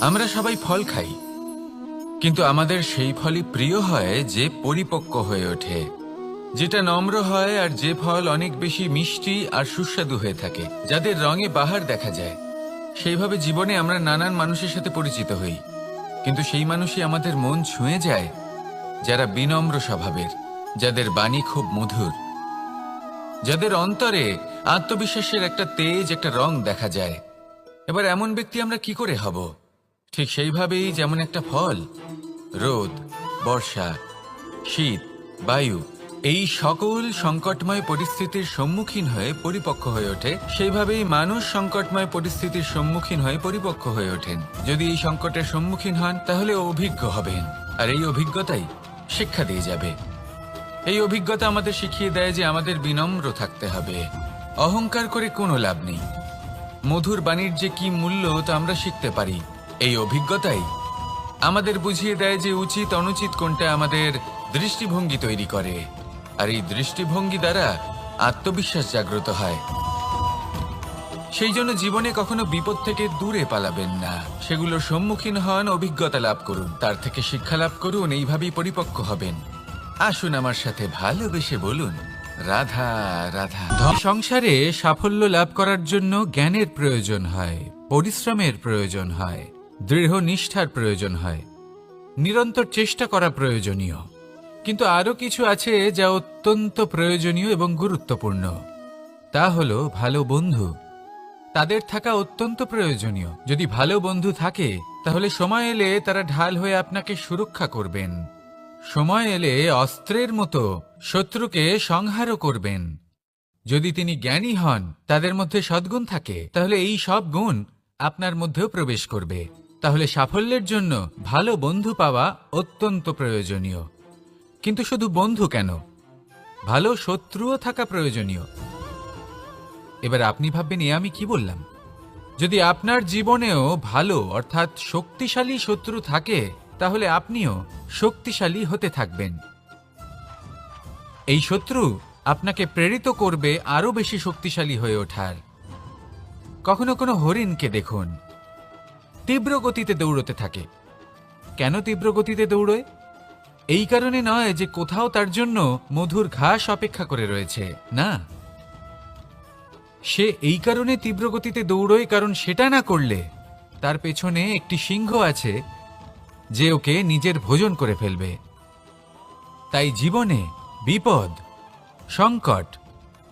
আমরা সবাই ফল খাই, কিন্তু আমাদের সেই ফলই প্রিয় হয় যে পরিপক্ক হয়ে ওঠে, যেটা নম্র হয়, আর যে ফল অনেক বেশি মিষ্টি আর সুস্বাদু হয়ে থাকে, যাদের রঙে বাহার দেখা যায়। সেইভাবে জীবনে আমরা নানান মানুষের সাথে পরিচিত হই, কিন্তু সেই মানুষই আমাদের মন ছুঁয়ে যায় যারা বিনম্র স্বভাবের, যাদের বাণী খুব মধুর, যাদের অন্তরে আত্মবিশ্বাসের একটা তেজ, একটা রং দেখা যায়। এবার এমন ব্যক্তি আমরা কি করে হব? ঠিক সেইভাবেই যেমন একটা ফল রোদ, বর্ষা, শীত, বায়ু এই সকল সংকটময় পরিস্থিতির সম্মুখীন হয়ে পরিপক্ক হয়ে ওঠে, সেইভাবেই মানুষ সংকটময় পরিস্থিতির সম্মুখীন হয়ে পরিপক্ক হয়ে ওঠেন। যদি এই সংকটের সম্মুখীন হন তাহলে অভিজ্ঞ হবেন, আর এই অভিজ্ঞতাই শিক্ষা দিয়ে যাবে। এই অভিজ্ঞতা আমাদের শিখিয়ে দেয় যে আমাদের বিনম্র থাকতে হবে। অহংকার করে কোনো লাভ নেই। মধুর বাণীর যে কি মূল্য তা আমরা শিখতে পারি। এই অভিজ্ঞতাই আমাদের বুঝিয়ে দেয় যে উচিত অনুচিত কোনটা, আমাদের দৃষ্টিভঙ্গি তৈরি করে, আর এই দৃষ্টিভঙ্গি দ্বারা আত্মবিশ্বাস জাগ্রত হয়। সেই জন্য জীবনে কখনো বিপদ থেকে দূরে পালাবেন না, সেগুলোর সম্মুখীন হন, অভিজ্ঞতা লাভ করুন, তার থেকে শিক্ষা লাভ করুন, এইভাবেই পরিপক্ক হবেন। আসুন আমার সাথে ভালোবেসে বলুন, রাধা রাধা। সংসারে সাফল্য লাভ করার জন্য জ্ঞানের প্রয়োজন হয়, পরিশ্রমের প্রয়োজন হয়, দৃঢ় নিষ্ঠার প্রয়োজন হয়, নিরন্তর চেষ্টা করা প্রয়োজনীয়। কিন্তু আরো কিছু আছে যা অত্যন্ত প্রয়োজনীয় এবং গুরুত্বপূর্ণ। তা হলো ভালো বন্ধু। তাদের থাকা অত্যন্ত প্রয়োজনীয়। যদি ভালো বন্ধু থাকে তাহলে সময় এলে তারা ঢাল হয়ে আপনাকে সুরক্ষা করবেন। সময় এলে অস্ত্রের মতো শত্রুকে সংহারও করবেন। যদি তিনি জ্ঞানী হন, তাদের মধ্যে সদ্গুণ থাকে, তাহলে এই সব গুণ আপনার মধ্যেও প্রবেশ করবে। তাহলে সাফল্যের জন্য ভালো বন্ধু পাওয়া অত্যন্ত প্রয়োজনীয়। কিন্তু শুধু বন্ধু কেন, ভালো শত্রুও থাকা প্রয়োজনীয়। এবার আপনি ভাববেন, এ আমি কি বললাম? যদি আপনার জীবনেও ভালো অর্থাৎ শক্তিশালী শত্রু থাকে, তাহলে আপনিও শক্তিশালী হতে থাকবেন। এই শত্রু আপনাকে প্রেরিত করবে আরো বেশি শক্তিশালী হয়ে ওঠার। কখনো কোনো হরিণকে দেখুন, তীব্র গতিতে দৌড়তে থাকে। কেন তীব্র গতিতে দৌড়য়? এই কারণে নয় যে কোথাও তার জন্য মধুর ঘাস অপেক্ষা করে রয়েছে, না। সে এই কারণে তীব্র গতিতে দৌড়য় কারণ সেটা না করলে তার পেছনে একটি সিংহ আছে যে ওকে নিজের ভোজন করে ফেলবে। তাই জীবনে বিপদ, সংকট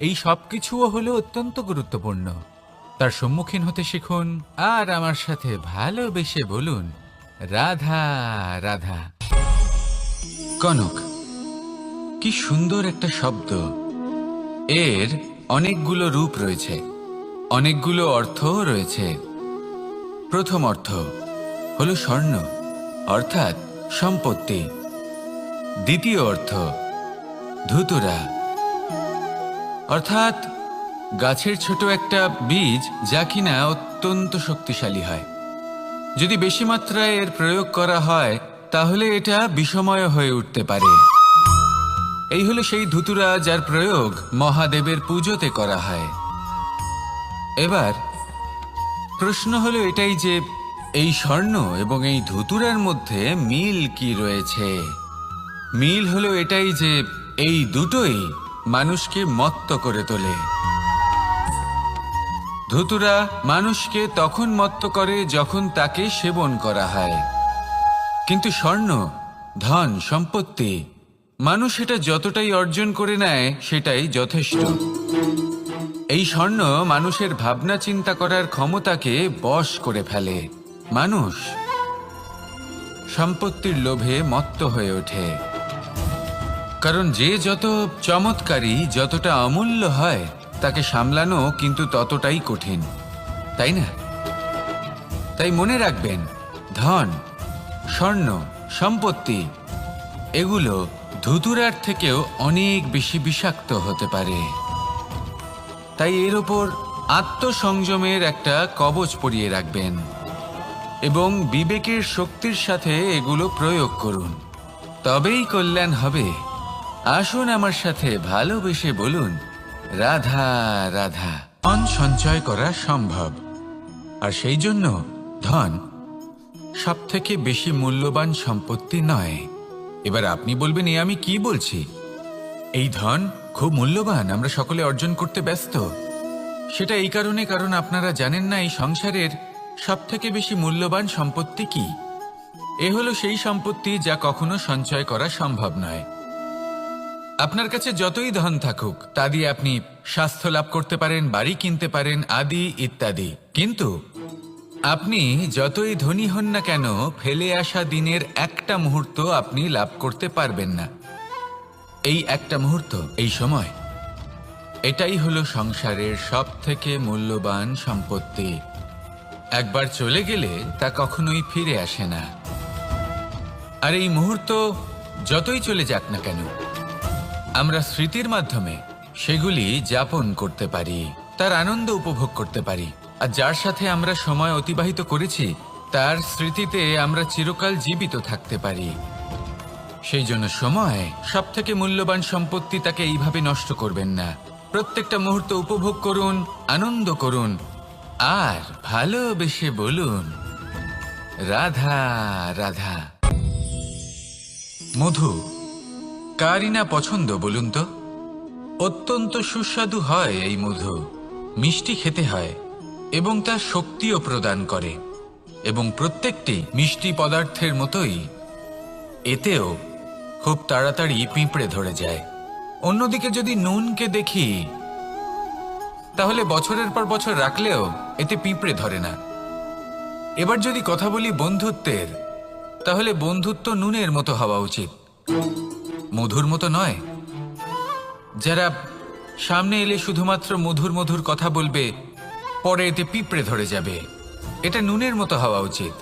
এই সবকিছুও হলো অত্যন্ত গুরুত্বপূর্ণ। তার সম্মুখীন হতে শিখুন, আর আমার সাথে ভালোবেসে বলুন, রাধা রাধা। কনক, কি সুন্দর একটা শব্দ। এর অনেকগুলো রূপ রয়েছে, অনেকগুলো অর্থও রয়েছে। প্রথম অর্থ হলো স্বর্ণ, অর্থাৎ সম্পত্তি। দ্বিতীয় অর্থ ধুতুরা, অর্থাৎ গাছের ছোট একটা বীজ, যা কিনা অত্যন্ত শক্তিশালী হয়। যদি বেশি মাত্রায় এর প্রয়োগ করা হয় তাহলে এটা বিষময় হয়ে উঠতে পারে। এই হলো সেই ধুতুরা যার প্রয়োগ মহাদেবের পুজোতে করা হয়। এবার প্রশ্ন হলো এটাই যে এই স্বর্ণ এবং এই ধুতুরার মধ্যে মিল কি রয়েছে? মিল হলো এটাই যে এই দুটোই মানুষকে মত্ত করে তোলে। ধুতুরা মানুষকে তখন মত্ত করে যখন তাকে সেবন করা হয়, কিন্তু স্বর্ণ, ধন, সম্পত্তি, মানুষ এটা যতটাই অর্জন করে নেয় সেটাই যথেষ্ট। এই স্বর্ণ মানুষের ভাবনা চিন্তা করার ক্ষমতাকে বশ করে ফেলে। মানুষ সম্পত্তির লোভে মত্ত হয়ে ওঠে, কারণ যে যত চমৎকারী, যতটা অমূল্য হয়, তাকে সামলানো কিন্তু ততটাই কঠিন, তাই না? তাই মনে রাখবেন, ধন, স্বর্ণ, সম্পত্তি এগুলো ধুতুরার থেকেও অনেক বেশি বিষাক্ত হতে পারে। তাই এর ওপর আত্মসংযমের একটা কবচ পরিয়ে রাখবেন এবং বিবেকের শক্তির সাথে এগুলো প্রয়োগ করুন, তবেই কল্যাণ হবে। আসুন আমার সাথে ভালোবেসে বলুন, রাধা রাধা। ধন সঞ্চয় করা সম্ভব, আর সেই জন্য ধন সবথেকে বেশি মূল্যবান সম্পত্তি নয়। এবার আপনি বলবেন, এ আমি কি বলছি? এই ধন খুব মূল্যবান, আমরা সকলে অর্জন করতে ব্যস্ত। সেটা এই কারণে, কারণ আপনারা জানেন না এই সংসারের সবথেকে বেশি মূল্যবান সম্পত্তি কি। এ হলো সেই সম্পত্তি যা কখনো সঞ্চয় করা সম্ভব নয়। আপনার কাছে যতই ধন থাকুক তা দিয়ে আপনি স্বাস্থ্য লাভ করতে পারেন, বাড়ি কিনতে পারেন, আদি ইত্যাদি, কিন্তু আপনি যতই ধনী হন না কেন, ফেলে আসা দিনের একটা মুহূর্ত আপনি লাভ করতে পারবেন না। এই একটা মুহূর্ত, এই সময়, এটাই হলো সংসারের সবথেকে মূল্যবান সম্পত্তি। একবার চলে গেলে তা কখনোই ফিরে আসে না। আর এই মুহূর্ত যতই চলে যাক না কেন, আমরা স্মৃতির মাধ্যমে সেগুলি যাপন করতে পারি, তার আনন্দ উপভোগ করতে পারি। আর যার সাথে আমরা সময় অতিবাহিত করেছি তার স্মৃতিতে আমরা চিরকাল জীবিত থাকতে পারি। সেই জন্য সময় সবথেকে মূল্যবান সম্পত্তি, তাকে এইভাবে নষ্ট করবেন না। প্রত্যেকটা মুহূর্ত উপভোগ করুন, আনন্দ করুন, আর ভালোবেসে বলুন, রাধা রাধা। মধু কারই না পছন্দ বলুন তো? অত্যন্ত সুস্বাদু হয় এই মধু, মিষ্টি খেতে হয় এবং তা শক্তিও প্রদান করে। এবং প্রত্যেকটি মিষ্টি পদার্থের মতোই এতেও খুব তাড়াতাড়ি পিঁপড়ে ধরে যায়। অন্যদিকে যদি নুনকে দেখি, তাহলে বছরের পর বছর রাখলেও এতে পিঁপড়ে ধরে না। এবার যদি কথা বলি বন্ধুত্বের, তাহলে বন্ধুত্ব নুনের মতো হওয়া উচিত, মধুর মতো নয়। যারা সামনে এলে শুধুমাত্র মধুর মধুর কথা বলবে, পরে এতে পিঁপড়ে ধরে যাবে, এটা নুনের মতো হওয়া উচিত।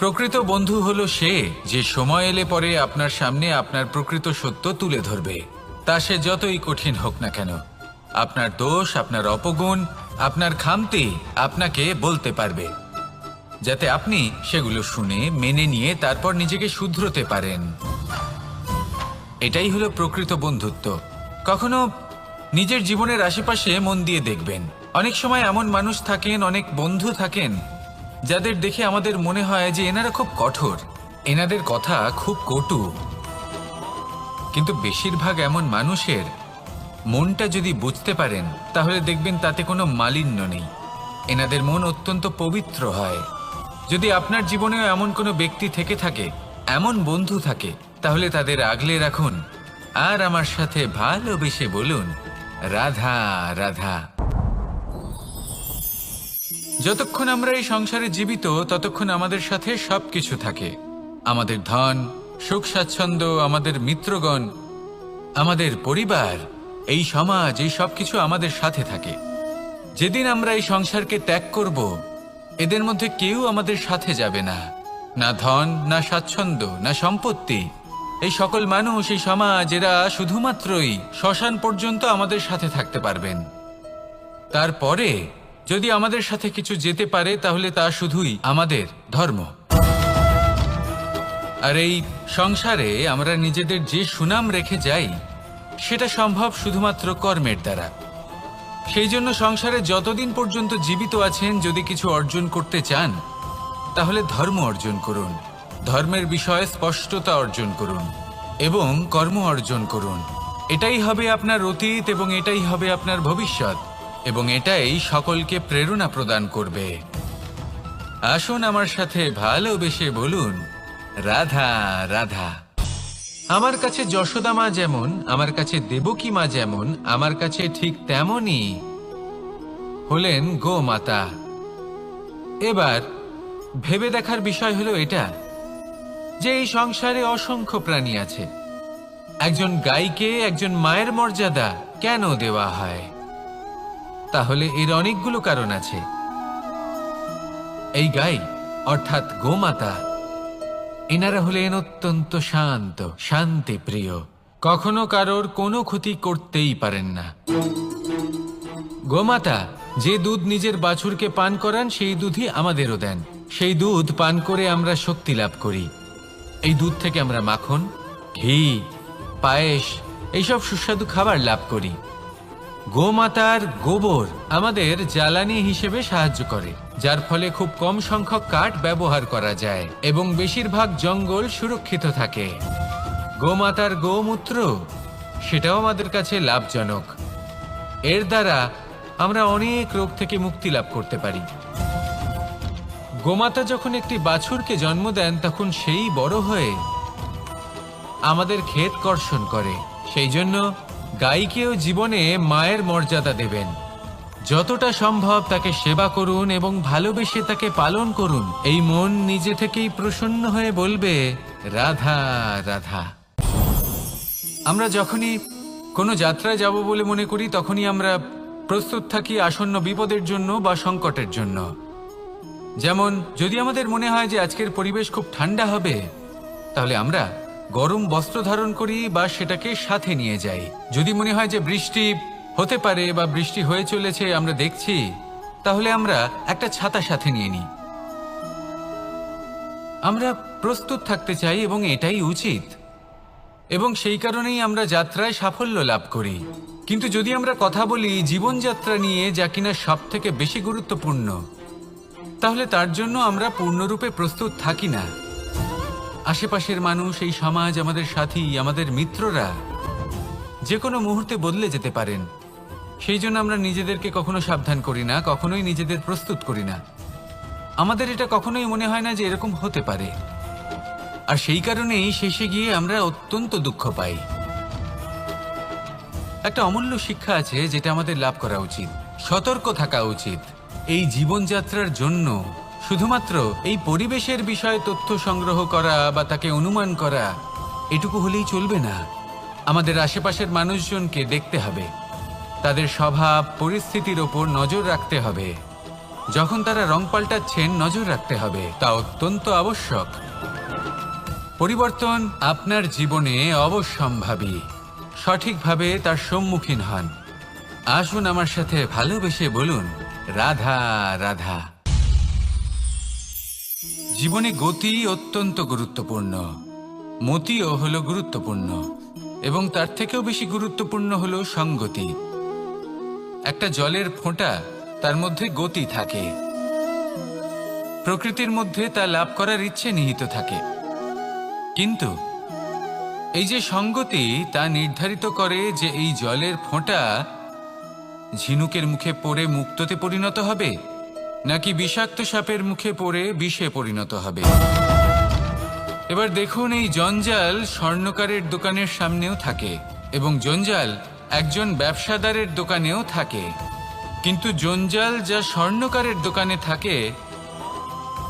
প্রকৃত বন্ধু হলো সে যে সময় এলে পরে আপনার সামনে আপনার প্রকৃত সত্য তুলে ধরবে, তা সে যতই কঠিন হোক না কেন। আপনার দোষ, আপনার অপগুণ, আপনার খামতি আপনাকে বলতে পারবে, যাতে আপনি সেগুলো শুনে মেনে নিয়ে তারপর নিজেকে শুধরোতে পারেন। এটাই হলো প্রকৃত বন্ধুত্ব। কখনো নিজের জীবনের আশেপাশে মন দিয়ে দেখবেন, অনেক সময় এমন মানুষ থাকেন, অনেক বন্ধু থাকেন, যাদের দেখে আমাদের মনে হয় যে এনারা খুব কঠোর, এনাদের কথা খুব কটু। কিন্তু বেশিরভাগ এমন মানুষের মনটা যদি বুঝতে পারেন, তাহলে দেখবেন তাতে কোনো মালিন্য নেই। এনাদের মন অত্যন্ত পবিত্র হয়। যদি আপনার জীবনেও এমন কোনো ব্যক্তি থেকে থাকে, এমন বন্ধু থাকে, তাহলে তাদের আগলে রাখুন আর আমার সাথে ভালোবেসে বলুন, রাধা রাধা। যতক্ষণ আমরা এই সংসারে জীবিত, ততক্ষণ আমাদের সাথে সবকিছু থাকে। আমাদের ধন, সুখ স্বাচ্ছন্দ্য, আমাদের মিত্রগণ, আমাদের পরিবার, এই সমাজ, এই সবকিছু আমাদের সাথে থাকে। যেদিন আমরা এই সংসারকে ত্যাগ করব, এদের মধ্যে কেউ আমাদের সাথে যাবে না। না ধন, না স্বাচ্ছন্দ্য, না সম্পত্তি। এই সকল মানুষ, এই সমাজ, এরা শুধুমাত্রই শ্মশান পর্যন্ত আমাদের সাথে থাকতে পারবেন। তারপরে যদি আমাদের সাথে কিছু যেতে পারে, তাহলে তা শুধুই আমাদের ধর্ম। আর এই সংসারে আমরা নিজেদের যে সুনাম রেখে যাই, সেটা সম্ভব শুধুমাত্র কর্মের দ্বারা। সেই জন্য সংসারে যতদিন পর্যন্ত জীবিত আছেন, যদি কিছু অর্জন করতে চান, তাহলে ধর্ম অর্জন করুন, ধর্মের বিষয়ে স্পষ্টতা অর্জন করুন এবং কর্ম অর্জন করুন। এটাই হবে আপনার অতীত এবং এটাই হবে আপনার ভবিষ্যৎ, এবং এটাই সকলকে প্রেরণা প্রদান করবে। আসুন আমার সাথে ভালোবেসে বলুন, রাধা রাধা। আমার কাছে যশোদা মা যেমন, আমার কাছে দেবকী মা যেমন, আমার কাছে ঠিক তেমনই হলেন গোমাতা। এবার ভেবে দেখার বিষয় হলো এটা, যে এই সংসারে অসংখ্য প্রাণী আছে, একজন গাইকে একজন মায়ের মর্যাদা কেন দেওয়া হয়? তাহলে এর অনেকগুলো কারণ আছে। এই গাই অর্থাৎ গোমাতা, এনারা হলেন অত্যন্ত শান্ত, শান্তিপ্রিয়, কখনো কারোর কোনো ক্ষতি করতেই পারেন না। গোমাতা যে দুধ নিজের বাছুরকে পান করান, সেই দুধই আমাদেরও দেন। সেই দুধ পান করে আমরা শক্তি লাভ করি। এই দুধ থেকে আমরা মাখন, ঘি, পায়েস, এইসব সুস্বাদু খাবার লাভ করি। গোমাতার গোবর আমাদের জ্বালানি হিসেবে সাহায্য করে। যার ফলে খুব কম সংখ্যক কাঠ ব্যবহার করা যায় এবং বেশিরভাগ জঙ্গল সুরক্ষিত থাকে। গোমাতার গোমূত্র সেটাও আমাদের কাছে লাভজনক। এর দ্বারা আমরা অনেক রোগ থেকে মুক্তি লাভ করতে পারি। গোমাতা যখন একটি বাছুরকে জন্ম দেন তখন সেই বড় হয়ে আমাদের ক্ষেত কর্ষণ করে। সেই জন্য গাইকেও জীবনে মায়ের মর্যাদা দেবেন। যতটা সম্ভব তাকে সেবা করুন এবং ভালোবেসে তাকে পালন করুন। এই মন নিজে থেকেই প্রসন্ন হয়ে বলবে, রাধা রাধা। আমরা যখনই কোনো যাত্রায় যাব বলে মনে করি তখনই আমরা প্রস্তুত থাকি আসন্ন বিপদের জন্য বা সংকটের জন্য। যেমন যদি আমাদের মনে হয় যে আজকের পরিবেশ খুব ঠান্ডা হবে, তাহলে আমরা গরম বস্ত্র ধারণ করি বা সেটাকে সাথে নিয়ে যাই। যদি মনে হয় যে বৃষ্টি হতে পারে বা বৃষ্টি হয়ে চলেছে আমরা দেখছি, তাহলে আমরা একটা ছাতা সাথে নিয়ে নিই। আমরা প্রস্তুত থাকতে চাই এবং এটাই উচিত, এবং সেই কারণেই আমরা যাত্রায় সাফল্য লাভ করি। কিন্তু যদি আমরা কথা বলি জীবনযাত্রা নিয়ে, যা কিনা সব থেকে বেশি গুরুত্বপূর্ণ, তাহলে তার জন্য আমরা পূর্ণরূপে প্রস্তুত থাকি না। আশেপাশের মানুষ, এই সমাজ, আমাদের সাথী, আমাদের মিত্ররা যে কোনো মুহূর্তে বদলে যেতে পারেন। সেই জন্য আমরা নিজেদেরকে কখনো সাবধান করি না, কখনোই নিজেদের প্রস্তুত করি না। আমাদের এটা কখনোই মনে হয় না যে এরকম হতে পারে, আর সেই কারণেই শেষে গিয়ে আমরা অত্যন্ত দুঃখ পাই। একটা অমূল্য শিক্ষা আছে যেটা আমাদের লাভ করা উচিত। সতর্ক থাকা উচিত। এই জীবনযাত্রার জন্য শুধুমাত্র এই পরিবেশের বিষয়ে তথ্য সংগ্রহ করা বা তাকে অনুমান করা এটুকু হলেই চলবে না। আমাদের আশেপাশের মানুষজনকে দেখতে হবে, তাদের স্বভাব পরিস্থিতির ওপর নজর রাখতে হবে। যখন তারা রং পাল্টাচ্ছেন নজর রাখতে হবে, তা অত্যন্ত আবশ্যক। পরিবর্তন আপনার জীবনে অবশ্যম্ভাবী। সঠিকভাবে তার সম্মুখীন হন। আসুন আমার সাথে ভালোবেসে বলুন, রাধা রাধা। জীবনে গতি অত্যন্ত গুরুত্বপূর্ণ, মতিও হলো গুরুত্বপূর্ণ, এবং তার থেকেও বেশি গুরুত্বপূর্ণ হলো সঙ্গতি। একটা জলের ফোঁটা, তার মধ্যে গতি থাকে। প্রকৃতির মধ্যে তা লাভ করার ইচ্ছে নিহিত থাকে, কিন্তু এই যে সঙ্গতি, তা নির্ধারিত করে যে এই জলের ফোঁটা ঝিনুকের মুখে পড়ে মুক্তোতে পরিণত হবে, নাকি বিষাক্ত সাপের মুখে পড়ে বিষে পরিণত হবে। এবার দেখুন, এই জঞ্জাল স্বর্ণকারের দোকানের সামনেও থাকে, এবং জঞ্জাল একজন ব্যবসাদারের দোকানেও থাকে। কিন্তু জঞ্জাল যা স্বর্ণকারের দোকানে থাকে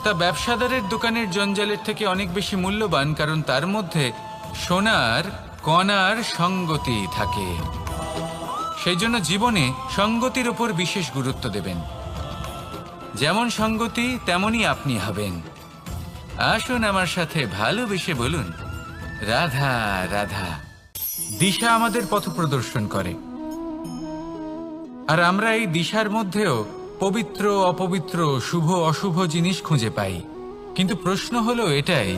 তা ব্যবসাদারের দোকানের জঞ্জালের থেকে অনেক বেশি মূল্যবান, কারণ তার মধ্যে সোনার কণার সঙ্গতি থাকে। সেই জন্য জীবনে সঙ্গতির উপর বিশেষ গুরুত্ব দেবেন। যেমন সঙ্গতি তেমনই আপনি হবেন। আসুন আমার সাথে ভালোবেসে বলুন, রাধা রাধা। দিশা আমাদের পথ প্রদর্শন করে, আর আমরা এই দিশার মধ্যেও পবিত্র অপবিত্র, শুভ অশুভ জিনিস খুঁজে পাই। কিন্তু প্রশ্ন হলো এটাই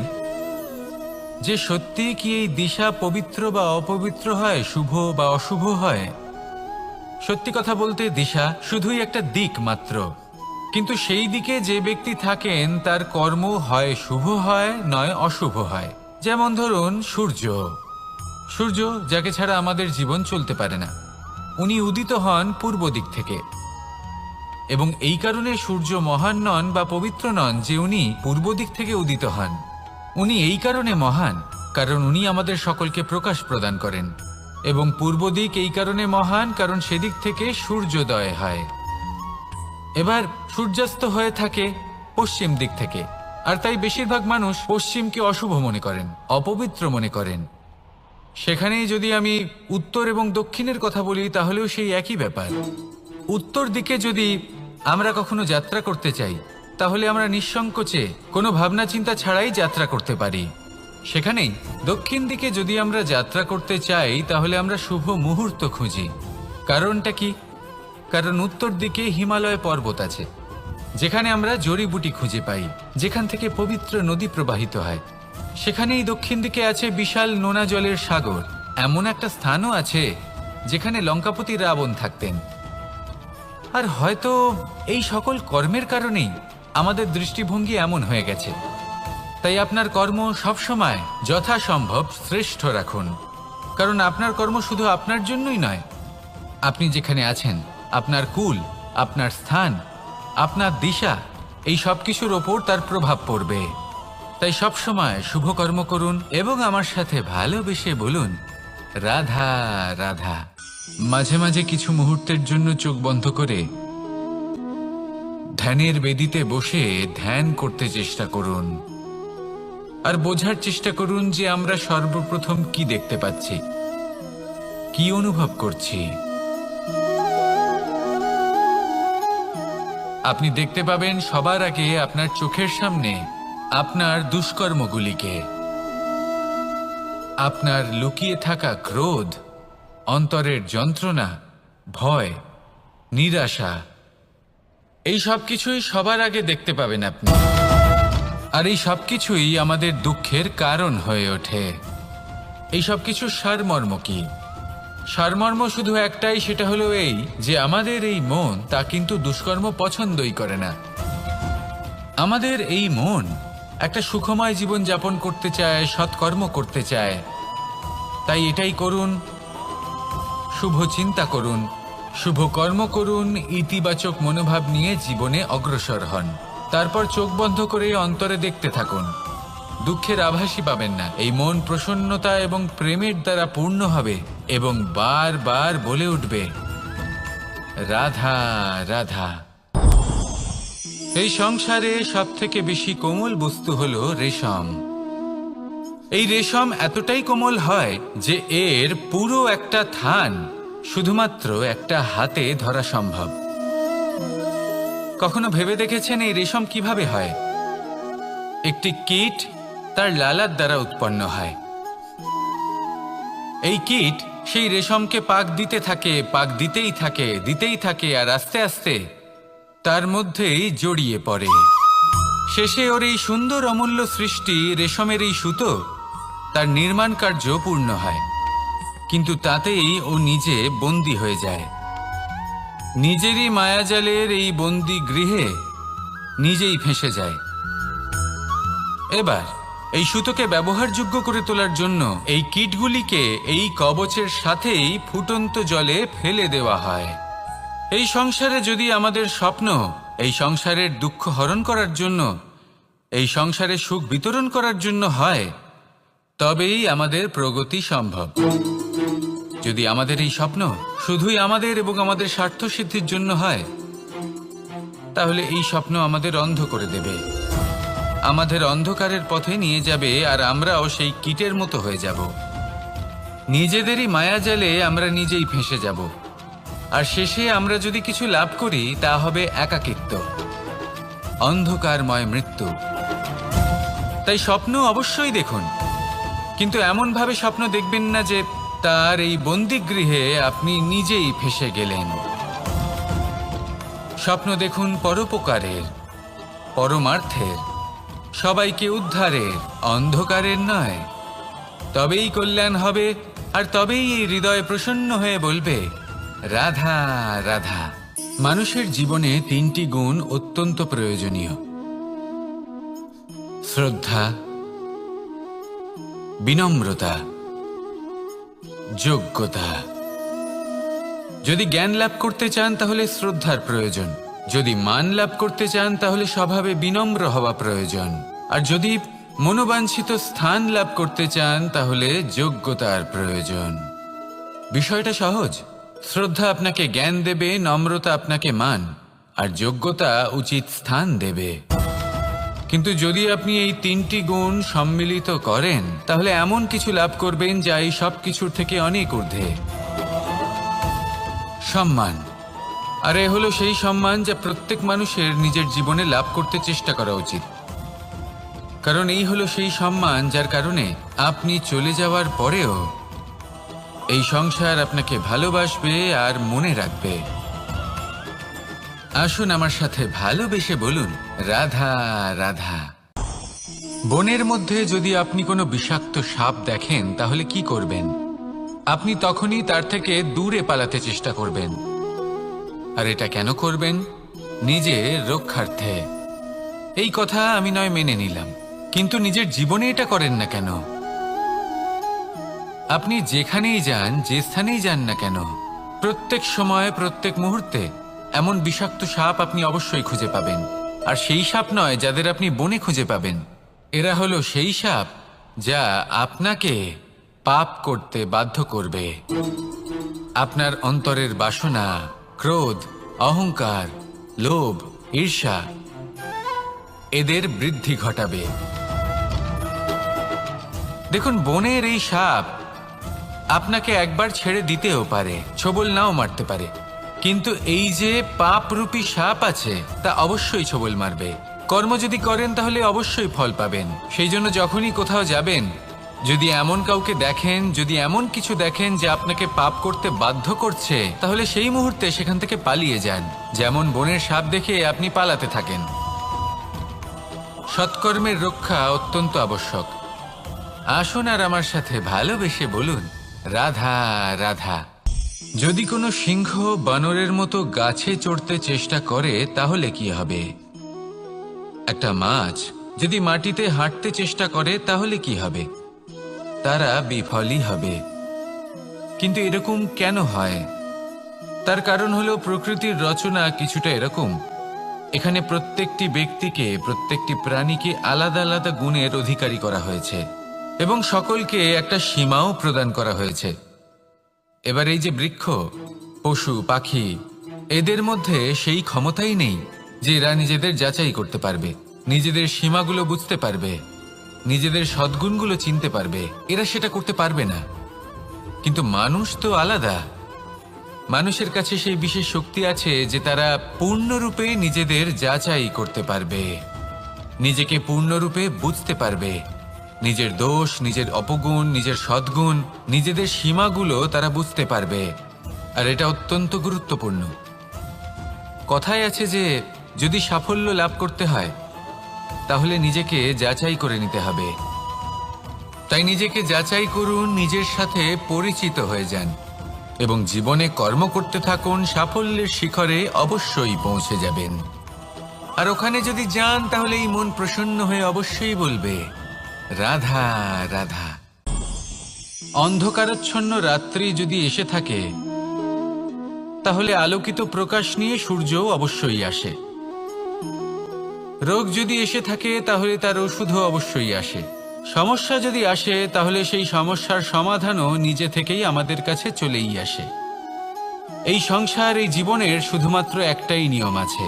যে সত্যি কি এই দিশা পবিত্র বা অপবিত্র হয়, শুভ বা অশুভ হয়? সত্যি কথা বলতে দিশা শুধুই একটা দিক মাত্র, কিন্তু সেই দিকে যে ব্যক্তি থাকেন তার কর্ম হয় শুভ হয়, নয় অশুভ হয়। যেমন ধরুন সূর্য, যাকে ছাড়া আমাদের জীবন চলতে পারে না। উনি উদিত হন পূর্ব দিক থেকে, এবং এই কারণে সূর্য মহান নন বা পবিত্র নন যে উনি পূর্ব দিক থেকে উদিত হন। উনি এই কারণে মহান কারণ উনি আমাদের সকলকে প্রকাশ প্রদান করেন, এবং পূর্ব দিক এই কারণে মহান কারণ সেদিক থেকে সূর্যোদয় হয়। এবার সূর্যাস্ত হয়ে থাকে পশ্চিম দিক থেকে, আর তাই বেশিরভাগ মানুষ পশ্চিমকে অশুভ মনে করেন, অপবিত্র মনে করেন। সেখানেই যদি আমি উত্তর এবং দক্ষিণের কথা বলি, তাহলেও সেই একই ব্যাপার। উত্তর দিকে যদি আমরা কখনো যাত্রা করতে চাই, তাহলে আমরা নিঃসংকোচে কোনো ভাবনা চিন্তা ছাড়াই যাত্রা করতে পারি। সেখানেই দক্ষিণ দিকে যদি আমরা যাত্রা করতে চাই, তাহলে আমরা শুভ মুহূর্ত খুঁজি। কারণটা কি? কারণ উত্তর দিকে হিমালয় পর্বত আছে, যেখানে আমরা জড়িবুটি খুঁজে পাই, যেখান থেকে পবিত্র নদী প্রবাহিত হয়। সেখানেই দক্ষিণ দিকে আছে বিশাল নোনা জলের সাগর। এমন একটা স্থানও আছে যেখানে লঙ্কাপতি রাবণ থাকতেন। আর হয়তো এই সকল কর্মের কারণেই আমাদের দৃষ্টিভঙ্গি এমন হয়ে গেছে। তাই আপনার কর্ম সবসময় যথাসম্ভব শ্রেষ্ঠ রাখুন, কারণ আপনার কর্ম শুধু আপনার জন্যই নয়। আপনি যেখানে আছেন, আপনার কুল, আপনার স্থান, আপনার দিশা, এই সব কিছুর ওপর তার প্রভাব পড়বে। তাই সবসময় শুভ কর্ম করুন এবং আমার সাথে ভালোবেসে বলুন, রাধা রাধা। মাঝে মাঝে কিছু মুহূর্তের জন্য চোখ বন্ধ করে ধ্যানের বেদিতে বসে ধ্যান করতে চেষ্টা করুন আর বোঝার চেষ্টা করুন যে আমরা সর্বপ্রথম কি দেখতে পাচ্ছি, কি অনুভব করছি। আপনি দেখতে পাবেন সবার আগে আপনার চোখের সামনে আপনার দুষ্কর্মগুলিকে, আপনার লুকিয়ে থাকা ক্রোধ, অন্তরের যন্ত্রণা, ভয়, নিরাশা, এই সব কিছুই সবার আগে দেখতে পাবেন আপনি। আর এই সব কিছুই আমাদের দুঃখের কারণ হয়ে ওঠে। এই সব কিছু সারমর্ম কি? সারমর্ম শুধু একটাই, সেটা হলো এই যে আমাদের এই মন তা কিন্তু দুষ্কর্ম পছন্দই করে না। আমাদের এই মন একটা সুখময় জীবন যাপন করতে চায়, সৎকর্ম করতে চায়। তাই এটাই করুন, শুভ চিন্তা করুন, শুভ কর্ম করুন, ইতিবাচক মনোভাব নিয়ে জীবনে অগ্রসর হন। তারপর চোখ বন্ধ করে অন্তরে দেখতে থাকুন। দুঃখের আভাসই পাবেন না। এই মন প্রসন্নতা এবং প্রেমের দ্বারা পূর্ণ হবে এবং বারবার বলে উঠবে, রাধা রাধা। এই সংসারে সব থেকে বেশি কোমল বস্তু হলো রেশম। এই রেশম এতটাই কোমল হয় যে এর পুরো একটা থান শুধুমাত্র একটা হাতে ধরা সম্ভব। কখনো ভেবে দেখেছেন এই রেশম কিভাবে হয়? একটি কীট তার লালার দ্বারা উৎপন্ন হয়। এই কীট সেই রেশমকে পাক দিতে থাকে, পাক দিতেই থাকে আর আস্তে আস্তে তার মধ্যেই জড়িয়ে পড়ে। শেষে ওর এই সুন্দর অমূল্য সৃষ্টি রেশমের এই সুতো, তার নির্মাণ কার্য পূর্ণ হয়, কিন্তু তাতেই ও নিজে বন্দী হয়ে যায়। নিজেরই মায়াজালের এই বন্দী গৃহে নিজেই ফেঁসে যায়। এবার এই সুতোকে ব্যবহারযোগ্য করে তোলার জন্য এই কীটগুলিকে এই কবচের সাথেই ফুটন্ত জলে ফেলে দেওয়া হয়। এই সংসারে যদি আমাদের স্বপ্ন এই সংসারের দুঃখ হরণ করার জন্য, এই সংসারে সুখ বিতরণ করার জন্য হয়, তবেই আমাদের প্রগতি সম্ভব। যদি আমাদের এই স্বপ্ন শুধুই আমাদের এবং আমাদের স্বার্থ সিদ্ধির জন্য হয়, তাহলে এই স্বপ্ন আমাদের অন্ধ করে দেবে, আমাদের অন্ধকারের পথে নিয়ে যাবে, আর আমরাও সেই কীটের মতো হয়ে যাব। নিজেদেরই মায়াজালে আমরা নিজেই ফেঁসে যাব, আর শেষে আমরা যদি কিছু লাভ করি তা হবে একাকিত্ব, অন্ধকারময় মৃত্যু। তাই স্বপ্ন অবশ্যই দেখুন, কিন্তু এমনভাবে স্বপ্ন দেখবেন না যে তার এই বন্দিগৃহে আপনি নিজেই ফেঁসে গেলেন। স্বপ্ন দেখুন পরোপকারের, পরমার্থের, সবাইকে উদ্ধারের, অন্ধকারের নয়। তবেই কল্যাণ হবে, আর তবেই এই হৃদয় প্রসন্ন হয়ে বলবে, রাধা রাধা। মানুষের জীবনে তিনটি গুণ অত্যন্ত প্রয়োজনীয়: শ্রদ্ধা, বিনম্রতা, যোগ্যতা। যদি জ্ঞান লাভ করতে চান তাহলে শ্রদ্ধার প্রয়োজন, যদি মান লাভ করতে চান তাহলে স্বভাবে বিনম্র হওয়া প্রয়োজন, আর যদি মনোবাঞ্ছিত স্থান লাভ করতে চান তাহলে যোগ্যতার প্রয়োজন। বিষয়টা সহজ। শ্রদ্ধা আপনাকে জ্ঞান দেবে, নম্রতা আপনাকে মান, আর যোগ্যতা উচিত স্থান দেবে। কিন্তু যদি আপনি এই তিনটি গুণ সম্মিলিত করেন তাহলে এমন কিছু লাভ করবেন যা এই সব কিছুর থেকে অনেক ঊর্ধ্বে। সম্মান। আর এ হলো সেই সম্মান যা প্রত্যেক মানুষের নিজের জীবনে লাভ করতে চেষ্টা করা উচিত, কারণ এই হলো সেই সম্মান যার কারণে আপনি চলে যাওয়ার পরেও এই সংসার আপনাকে ভালোবাসবে আর মনে রাখবে। আসুন আমার সাথে ভালোবেসে বলুন, রাধা রাধা। বনের মধ্যে যদি আপনি কোনো বিষাক্ত সাপ দেখেন তাহলে কি করবেন? আপনি তখনই তার থেকে দূরে পালাতে চেষ্টা করবেন। আর এটা কেন করবেন? নিজের রক্ষার্থে। এই কথা আমি নয় মেনে নিলাম, কিন্তু নিজের জীবনে এটা করেন না কেন? আপনি যেখানেই যান, যে স্থানেই যান না কেন, প্রত্যেক সময় প্রত্যেক মুহূর্তে এমন বিষাক্ত সাপ আপনি অবশ্যই খুঁজে পাবেন। আর সেই সাপ নয় যাদের আপনি বনে খুঁজে পাবেন, এরা হলো সেই সাপ যা আপনাকে পাপ করতে বাধ্য করবে। আপনার অন্তরের বাসনা, ক্রোধ, অহংকার, লোভ, ঈর্ষা এদের বৃদ্ধি ঘটাবে। দেখুন, বনের এই সাপ আপনাকে একবার ছেড়ে দিতেও পারে, ছোবল নাও মারতে পারে, কিন্তু এই যে পাপরূপী সাপ আছে তা অবশ্যই ছোবল মারবে। কর্ম যদি করেন তাহলে অবশ্যই ফল পাবেন। সেই জন্য যখনই কোথাও যাবেন, যদি এমন কাউকে দেখেন, যদি এমন কিছু দেখেন যে আপনাকে পাপ করতে বাধ্য করছে, তাহলে সেই মুহূর্তে সেখান থেকে পালিয়ে যান। যেমন বনের সাপ দেখে আপনি পালাতে থাকেন। সৎকর্মের রক্ষা অত্যন্ত আবশ্যক। আসুন আর আমার সাথে ভালোবেসে বলুন, রাধা রাধা। যদি কোনো সিংহ বানরের মতো গাছে চড়তে চেষ্টা করে তাহলে কি হবে? একটা মাছ যদি মাটিতে হাঁটতে চেষ্টা করে তাহলে কি হবে? তারা বিফলই হবে। কিন্তু এরকম কেন হয়? তার কারণ হলো প্রকৃতির রচনা কিছুটা এরকম। এখানে প্রত্যেকটি ব্যক্তিকে, প্রত্যেকটি প্রাণীকে আলাদা আলাদা গুণের অধিকারী করা হয়েছে এবং সকলকে একটা সীমাও প্রদান করা হয়েছে। এবার এই যে বৃক্ষ, পশু, পাখি, এদের মধ্যে সেই ক্ষমতাই নেই যে এরা নিজেদের যাচাই করতে পারবে, নিজেদের সীমাগুলো বুঝতে পারবে, নিজেদের সদ্গুণগুলো চিনতে পারবে। এরা সেটা করতে পারবে না। কিন্তু মানুষ তো আলাদা। মানুষের কাছে সেই বিশেষ শক্তি আছে যে তারা পূর্ণরূপে নিজেদের যাচাই করতে পারবে, নিজেকে পূর্ণরূপে বুঝতে পারবে, নিজের দোষ, নিজের অপগুণ, নিজের সদ্গুণ, নিজেদের সীমাগুলো তারা বুঝতে পারবে। আর এটা অত্যন্ত গুরুত্বপূর্ণ। কথায় আছে যে যদি সাফল্য লাভ করতে হয় তাহলে নিজেকে যাচাই করে নিতে হবে। তাই নিজেকে যাচাই করুন, নিজের সাথে পরিচিত হয়ে যান এবং জীবনে কর্ম করতে থাকুন। সাফল্যের শিখরে অবশ্যই পৌঁছে যাবেন। আর ওখানে যদি যান তাহলে এই মন প্রসন্ন হয়ে অবশ্যই বলবে, রাধা রাধা। অন্ধকারাচ্ছন্ন রাত্রি যদি এসে থাকে তাহলে আলোকিত প্রকাশ নিয়ে সূর্যও অবশ্যই আসে। রোগ যদি এসে থাকে তাহলে তার ওষুধও অবশ্যই আসে। সমস্যা যদি আসে তাহলে সেই সমস্যার সমাধানও নিজে থেকেই আমাদের কাছে চলেই আসে। এই সংসার, এই জীবনের শুধুমাত্র একটাই নিয়ম আছে,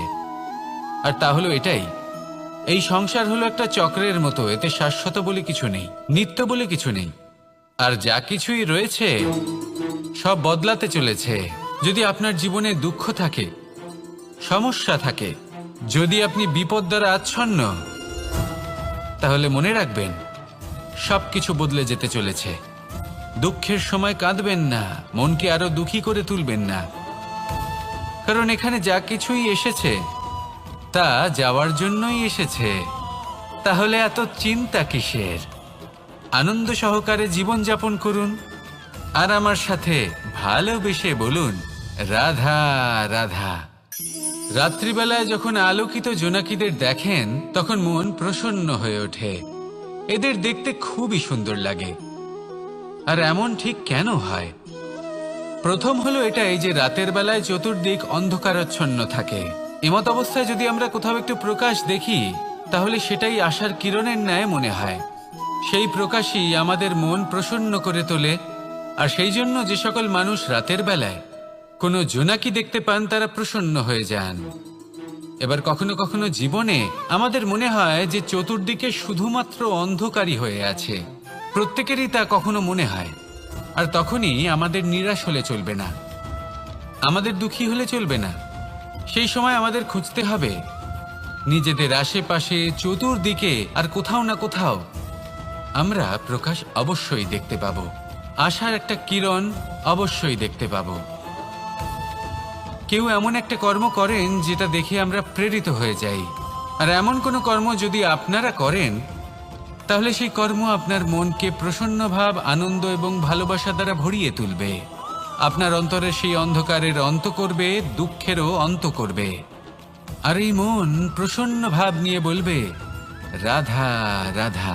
আর তা হলো এটাই, এই সংসার হলো একটা চক্রের মতো। এতে শাশ্বত বলে কিছু নেই, নিত্য বলে কিছু নেই। আর যা কিছুই রয়েছে সব বদলাতে চলেছে। যদি আপনার জীবনে দুঃখ থাকে, সমস্যা থাকে, যদি আপনি বিপদ দ্বারা আচ্ছন্ন, তাহলে মনে রাখবেন সবকিছু বদলে যেতে চলেছে। দুঃখের সময় কাঁদবেন না, মনকে আরো দুঃখী করে তুলবেন না, কারণ এখানে যা কিছুই এসেছে তা যাওয়ার জন্যই এসেছে। তাহলে এত চিন্তা কিসের? আনন্দ সহকারে জীবনযাপন করুন আর আমার সাথে ভালোবেসে বলুন, রাধা রাধা। রাত্রিবেলায় যখন আলোকিত জোনাকিদের দেখেন তখন মন প্রসন্ন হয়ে ওঠে। এদের দেখতে খুবই সুন্দর লাগে। আর এমন ঠিক কেন হয়? প্রথম হলো এটাই যে রাতের বেলায় চতুর্দিক অন্ধকারাচ্ছন্ন থাকে। এমত অবস্থায় যদি আমরা কোথাও একটু প্রকাশ দেখি তাহলে সেটাই আশার কিরণের ন্যায় মনে হয়। সেই প্রকাশই আমাদের মন প্রসন্ন করে তোলে। আর সেই জন্য যে সকল মানুষ রাতের বেলায় কোনো জোনাকি দেখতে পান তারা প্রসন্ন হয়ে যান। এবার কখনো কখনো জীবনে আমাদের মনে হয় যে চতুর্দিকে শুধুমাত্র অন্ধকারই হয়ে আছে, প্রত্যেকেরই তা কখনো মনে হয়। আর তখনই আমাদের নিরাশ হলে চলবে না, আমাদের দুঃখী হলে চলবে না। সেই সময় আমাদের খুঁজতে হবে নিজেদের আশেপাশে, চতুর্দিকে আর কোথাও না কোথাও আমরা প্রকাশ অবশ্যই দেখতে পাব, আশার একটা কিরণ অবশ্যই দেখতে পাব। কেউ এমন একটা কর্ম করেন যেটা দেখে আমরা প্রেরিত হয়ে যাই। আর এমন কোনো কর্ম যদি আপনারা করেন তাহলে সেই কর্ম আপনার মনকে প্রসন্ন ভাব, আনন্দ এবং ভালোবাসা দ্বারা ভরিয়ে তুলবে। আপনার অন্তরের সেই অন্ধকারের অন্ত করবে, দুঃখেরও অন্ত করবে। আর এই মন প্রসন্ন ভাব নিয়ে বলবে, রাধা রাধা।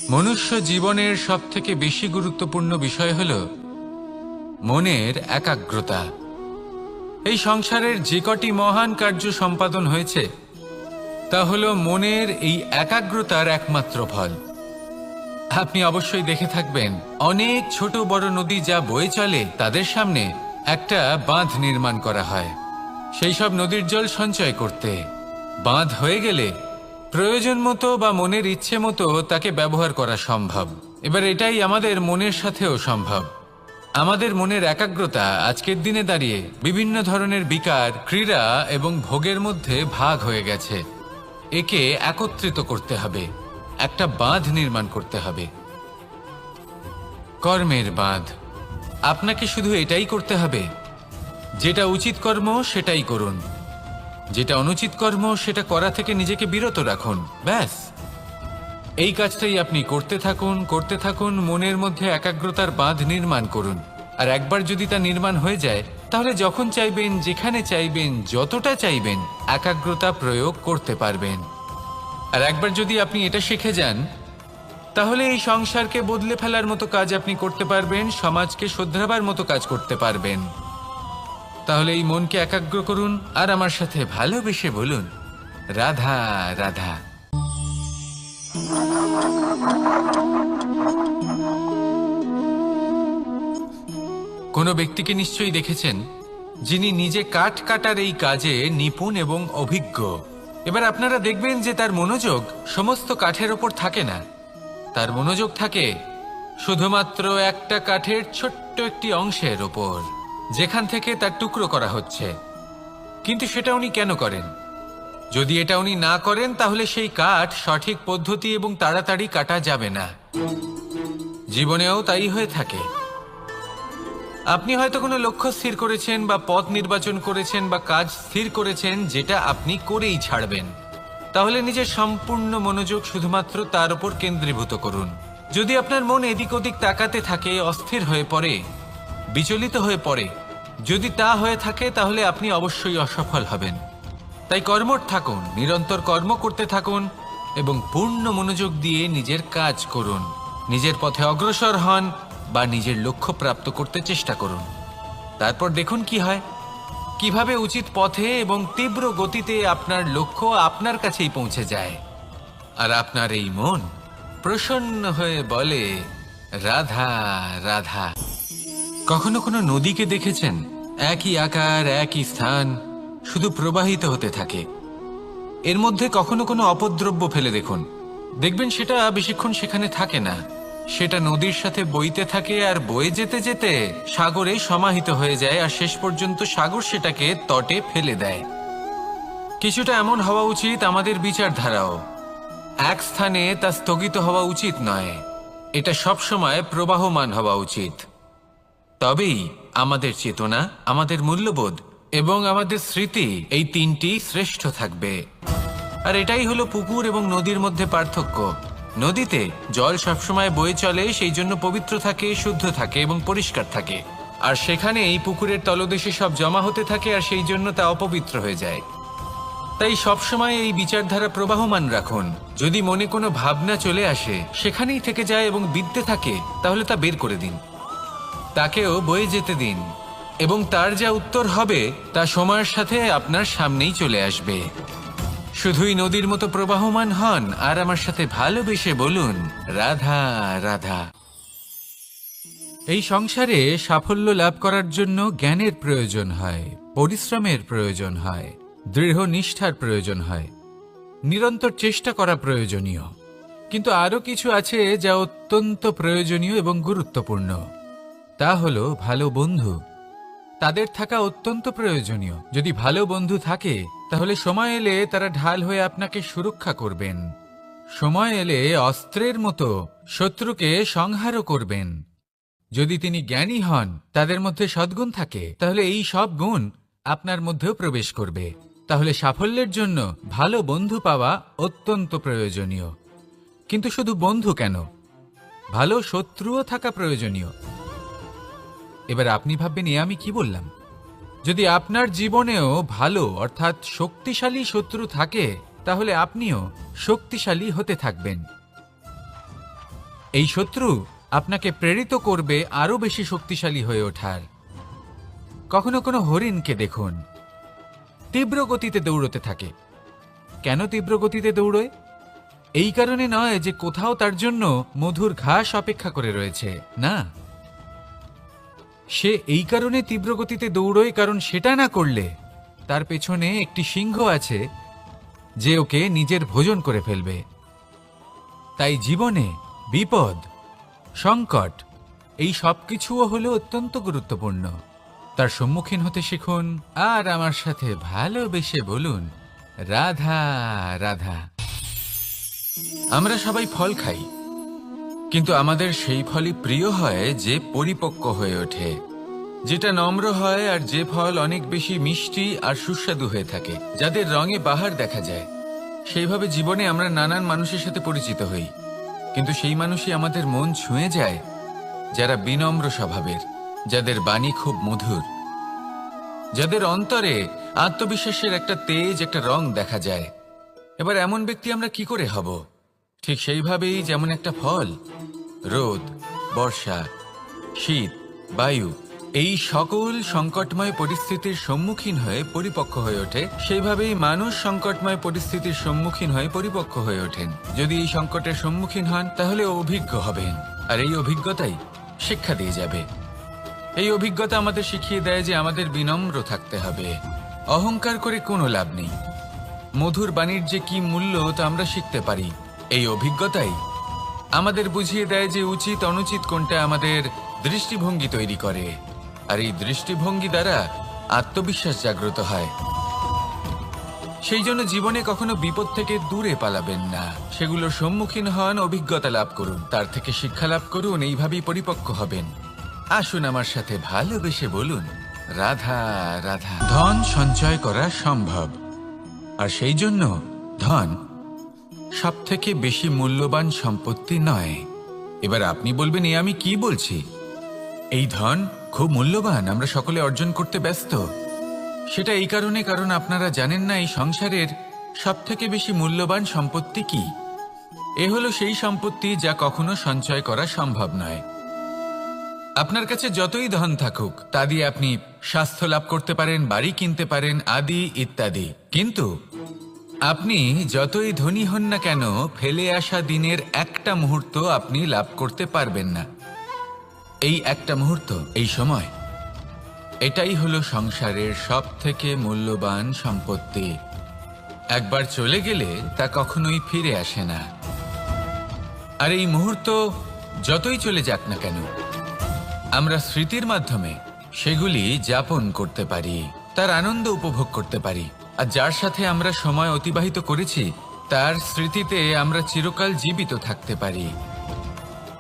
মনুষ্য জীবনের সবথেকে বেশি গুরুত্বপূর্ণ বিষয় হল মনের একাগ্রতা। এই সংসারের যে কটি মহান কার্য সম্পাদন হয়েছে তা হল মনের এই একাগ্রতার একমাত্র ফল। আপনি অবশ্যই দেখে থাকবেন, অনেক ছোট বড় নদী যা বয়ে চলে তাদের সামনে একটা বাঁধ নির্মাণ করা হয় সেই সব নদীর জল সঞ্চয় করতে। বাঁধ হয়ে গেলে প্রয়োজন মতো বা মনের ইচ্ছে মতো তাকে ব্যবহার করা সম্ভব। এবার এটাই আমাদের মনের সাথেও সম্ভব। আমাদের মনের একাগ্রতা আজকের দিনে দাঁড়িয়ে বিভিন্ন ধরনের বিকার, ক্রীড়া এবং ভোগের মধ্যে ভাগ হয়ে গেছে। একে একত্রিত করতে হবে, একটা বাঁধ নির্মাণ করতে হবে, কর্মের বাঁধ। আপনাকে শুধু এটাই করতে হবে, যেটা উচিত কর্ম সেটাই করুন, যেটা অনুচিত কর্ম সেটা করা থেকে নিজেকে বিরত রাখুন। ব্যাস, এই কাজটাই আপনি করতে থাকুন, করতে থাকুন। মনের মধ্যে একাগ্রতার বাঁধ নির্মাণ করুন। আর একবার যদি তা নির্মাণ হয়ে যায়, তাহলে যখন চাইবেন, যেখানে চাইবেন, যতটা চাইবেন একাগ্রতা প্রয়োগ করতে পারবেন। আর একবার যদি আপনি এটা শিখে যান, তাহলে এই সংসারকে বদলে ফেলার মতো কাজ আপনি করতে পারবেন, সমাজকে শোধরাবার মতো কাজ করতে পারবেন। তাহলে এই মনকে একাগ্র করুন আর আমার সাথে ভালোবেসে বলুন, রাধা রাধা। কোনো ব্যক্তিকে নিশ্চয়ই দেখেছেন যিনি নিজে কাঠ কাটার এই কাজে নিপুণ এবং অভিজ্ঞ। এবার আপনারা দেখবেন যে তার মনোযোগ সমস্ত কাঠের ওপর থাকে না, তার মনোযোগ থাকে শুধুমাত্র একটা কাঠের ছোট্ট একটি অংশের ওপর, যেখান থেকে তার টুকরো করা হচ্ছে। কিন্তু সেটা উনি কেন করেন? যদি এটা উনি না করেন তাহলে সেই কাঠ সঠিক পদ্ধতি এবং তাড়াতাড়ি কাটা যাবে না। জীবনেও তাই হয়ে থাকে। আপনি হয়তো কোনো লক্ষ্য স্থির করেছেন বা পথ নির্বাচন করেছেন বা কাজ স্থির করেছেন যেটা আপনি করেই ছাড়বেন। তাহলে নিজের সম্পূর্ণ মনোযোগ শুধুমাত্র তার উপর কেন্দ্রীভূত করুন। যদি আপনার মন এদিক ওদিক তাকাতে থাকে, অস্থির হয়ে পড়ে, বিচলিত হয়ে পড়ে, যদি তা হয়ে থাকে তাহলে আপনি অবশ্যই অসফল হবেন। তাই কর্মঠ থাকুন, নিরন্তর কর্ম করতে থাকুন এবং পূর্ণ মনোযোগ দিয়ে নিজের কাজ করুন। নিজের পথে অগ্রসর হন বা নিজের লক্ষ্য প্রাপ্ত করতে চেষ্টা করুন। তারপর দেখুন কি হয়, কিভাবে উচিত পথে এবং তীব্র গতিতে আপনার লক্ষ্য আপনার কাছেই পৌঁছে যায়। আর আপনার এই মন প্রসন্ন হয়ে বলে, রাধা রাধা। কখনো কোনো নদীকে দেখেছেন? একই আকার, একই স্থান, শুধু প্রবাহিত হতে থাকে। এর মধ্যে কখনো কোনো অপদ্রব্য ফেলে দেখুন, দেখবেন সেটা বেশিক্ষণ সেখানে থাকে না। সেটা নদীর সাথে বইতে থাকে আর বয়ে যেতে যেতে সাগরে সমাহিত হয়ে যায়, আর শেষ পর্যন্ত সাগর সেটাকে তটে ফেলে দেয়। কিছুটা এমন হওয়া উচিত আমাদের বিচারধারাও। এক স্থানে তা স্থগিত হওয়া উচিত নয়, এটা সবসময় প্রবাহমান হওয়া উচিত। তবেই আমাদের চেতনা, আমাদের মূল্যবোধ এবং আমাদের স্মৃতি, এই তিনটি শ্রেষ্ঠ থাকবে। আর এটাই হলো পুকুর এবং নদীর মধ্যে পার্থক্য। নদীতে জল সবসময় বয়ে চলে, সেই জন্য পবিত্র থাকে, শুদ্ধ থাকে এবং পরিষ্কার থাকে। আর সেখানে এই পুকুরের তলদেশে সব জমা হতে থাকে, আর সেই জন্য তা অপবিত্র হয়ে যায়। তাই সবসময় এই বিচারধারা প্রবাহমান রাখুন। যদি মনে কোনো ভাবনা চলে আসে, সেখানেই থেকে যায় এবং বিদ্যে থাকে, তাহলে তা বের করে দিন, তাকেও বয়ে যেতে দিন, এবং তার যা উত্তর হবে তা সময়ের সাথে আপনার সামনেই চলে আসবে। শুধুই নদীর মতো প্রবাহমান হন আর আমার সাথে ভালোবেসে বলুন, রাধা রাধা। এই সংসারে সাফল্য লাভ করার জন্য জ্ঞানের প্রয়োজন হয়, পরিশ্রমের প্রয়োজন হয়, দৃঢ় নিষ্ঠার প্রয়োজন হয়, নিরন্তর চেষ্টা করা প্রয়োজনীয়। কিন্তু আরও কিছু আছে যা অত্যন্ত প্রয়োজনীয় এবং গুরুত্বপূর্ণ। তা হলো ভালো বন্ধু। তাদের থাকা অত্যন্ত প্রয়োজনীয়। যদি ভালো বন্ধু থাকে তাহলে সময় এলে তারা ঢাল হয়ে আপনাকে সুরক্ষা করবেন। সময় এলে অস্ত্রের মতো শত্রুকে সংহারও করবেন। যদি তিনি জ্ঞানী হন, তাদের মধ্যে সদ্গুণ থাকে, তাহলে এই সব গুণ আপনার মধ্যেও প্রবেশ করবে। তাহলে সাফল্যের জন্য ভালো বন্ধু পাওয়া অত্যন্ত প্রয়োজনীয়। কিন্তু শুধু বন্ধু কেন, ভালো শত্রুও থাকা প্রয়োজনীয়। এবার আপনি ভাববেন এ আমি কি বললাম। যদি আপনার জীবনেও ভালো অর্থাৎ শক্তিশালী শত্রু থাকে তাহলে আপনিও শক্তিশালী হতে থাকবেন। এই শত্রু আপনাকে প্রেরিত করবে আরো বেশি শক্তিশালী হয়ে ওঠার। কখনো কোনো হরিণকে দেখুন, তীব্র গতিতে দৌড়তে থাকে। কেন তীব্র গতিতে দৌড়য়? এই কারণে নয় যে কোথাও তার জন্য মধুর ঘাস অপেক্ষা করে রয়েছে, না। সে এই কারণে তীব্র গতিতে দৌড়য় কারণ সেটা না করলে তার পেছনে একটি সিংহ আছে যে ওকে নিজের ভোজন করে ফেলবে। তাই জীবনে বিপদ, সংকট এই সব কিছুও হলো অত্যন্ত গুরুত্বপূর্ণ। তার সম্মুখীন হতে শিখুন আর আমার সাথে ভালোবেসে বলুন, রাধা রাধা। আমরা সবাই ফল খাই, কিন্তু আমাদের সেই ফলই প্রিয় হয় যে পরিপক্ক হয়ে ওঠে, যেটা নম্র হয় আর যে ফল অনেক বেশি মিষ্টি আর সুস্বাদু হয়ে থাকে, যাদের রঙে বাহার দেখা যায়। সেইভাবে জীবনে আমরা নানান মানুষের সাথে পরিচিত হই, কিন্তু সেই মানুষই আমাদের মন ছুঁয়ে যায় যারা বিনম্র স্বভাবের, যাদের বাণী খুব মধুর, যাদের অন্তরে আত্মবিশ্বাসের একটা তেজ, একটা রং দেখা যায়। এবার এমন ব্যক্তি আমরা কি করে হব? ঠিক সেইভাবেই যেমন একটা ফল রোদ, বর্ষা, শীত, বায়ু এই সকল সংকটময় পরিস্থিতির সম্মুখীন হয়ে পরিপক্ক হয়ে ওঠে, সেইভাবেই মানুষ সংকটময় পরিস্থিতির সম্মুখীন হয়ে পরিপক্ক হয়ে ওঠেন। যদি এই সংকটের সম্মুখীন হন তাহলে অভিজ্ঞ হবেন, আর এই অভিজ্ঞতাই শিক্ষা দিয়ে যাবে। এই অভিজ্ঞতা আমাদের শিখিয়ে দেয় যে আমাদের বিনম্র থাকতে হবে। অহংকার করে কোনো লাভ নেই। মধুর বাণীর যে কি মূল্য তা আমরা শিখতে পারি। এই অভিজ্ঞতাই আমাদের বুঝিয়ে দেয় যে উচিত অনুচিত কোনটা আমাদের দৃষ্টিভঙ্গি তৈরি করে, আর এই দৃষ্টিভঙ্গি দ্বারা আত্মবিশ্বাস জাগ্রত হয়। সেই জন্য জীবনে কখনো বিপদ থেকে দূরে পালাবেন না, সেগুলোর সম্মুখীন হন, অভিজ্ঞতা লাভ করুন, তার থেকে শিক্ষা লাভ করুন, এইভাবেই পরিপক্ক হবেন। আসুন আমার সাথে ভালোবেসে বলুন, রাধা রাধা। ধন সঞ্চয় করা সম্ভব, আর সেই জন্য ধন সব থেকে বেশি মূল্যবান সম্পত্তি নয়। এবার আপনি বলবেন এ আমি কি বলছি? এই ধন খুব মূল্যবান, আমরা সকলে অর্জন করতে ব্যস্ত। সেটা এই কারণে কারণ আপনারা জানেন না এই সংসারের সব থেকে বেশি মূল্যবান সম্পত্তি কি। এ হলো সেই সম্পত্তি যা কখনো সঞ্চয় করা সম্ভব নয়। আপনার কাছে যতই ধন থাকুক তা দিয়ে আপনি স্বাস্থ্য লাভ করতে পারেন, বাড়ি কিনতে পারেন, আদি ইত্যাদি, কিন্তু আপনি যতই ধনী হন না কেন ফেলে আসা দিনের একটা মুহূর্ত আপনি লাভ করতে পারবেন না। এই একটা মুহূর্ত, এই সময়, এটাই হলো সংসারের সব থেকে মূল্যবান সম্পত্তি। একবার চলে গেলে তা কখনোই ফিরে আসে না। আর এই মুহূর্ত যতই চলে যাক না কেন আমরা স্মৃতির মাধ্যমে সেগুলি যাপন করতে পারি, তার আনন্দ উপভোগ করতে পারি। আর যার সাথে আমরা সময় অতিবাহিত করেছি তার স্মৃতিতে আমরা চিরকাল জীবিত থাকতে পারি।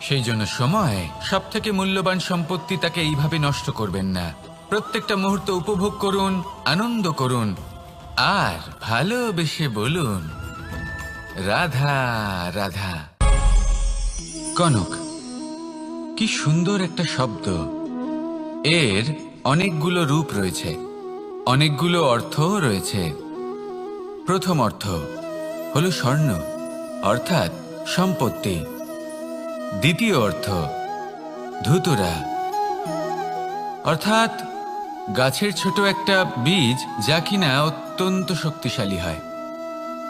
সেই জন্য সময় সব থেকে মূল্যবান সম্পত্তি, তাকে এইভাবে নষ্ট করবেন না। প্রত্যেকটা মুহূর্ত উপভোগ করুন, আনন্দ করুন, আর ভালোবেসে বলুন, রাধা রাধা। কনক, কি সুন্দর একটা শব্দ। এর অনেকগুলো রূপ রয়েছে, অনেকগুলো অর্থও রয়েছে। প্রথম অর্থ হলো স্বর্ণ, অর্থাৎ সম্পত্তি। দ্বিতীয় অর্থ ধুতুরা, অর্থাৎ গাছের ছোট একটা বীজ যা কিনা অত্যন্ত শক্তিশালী হয়।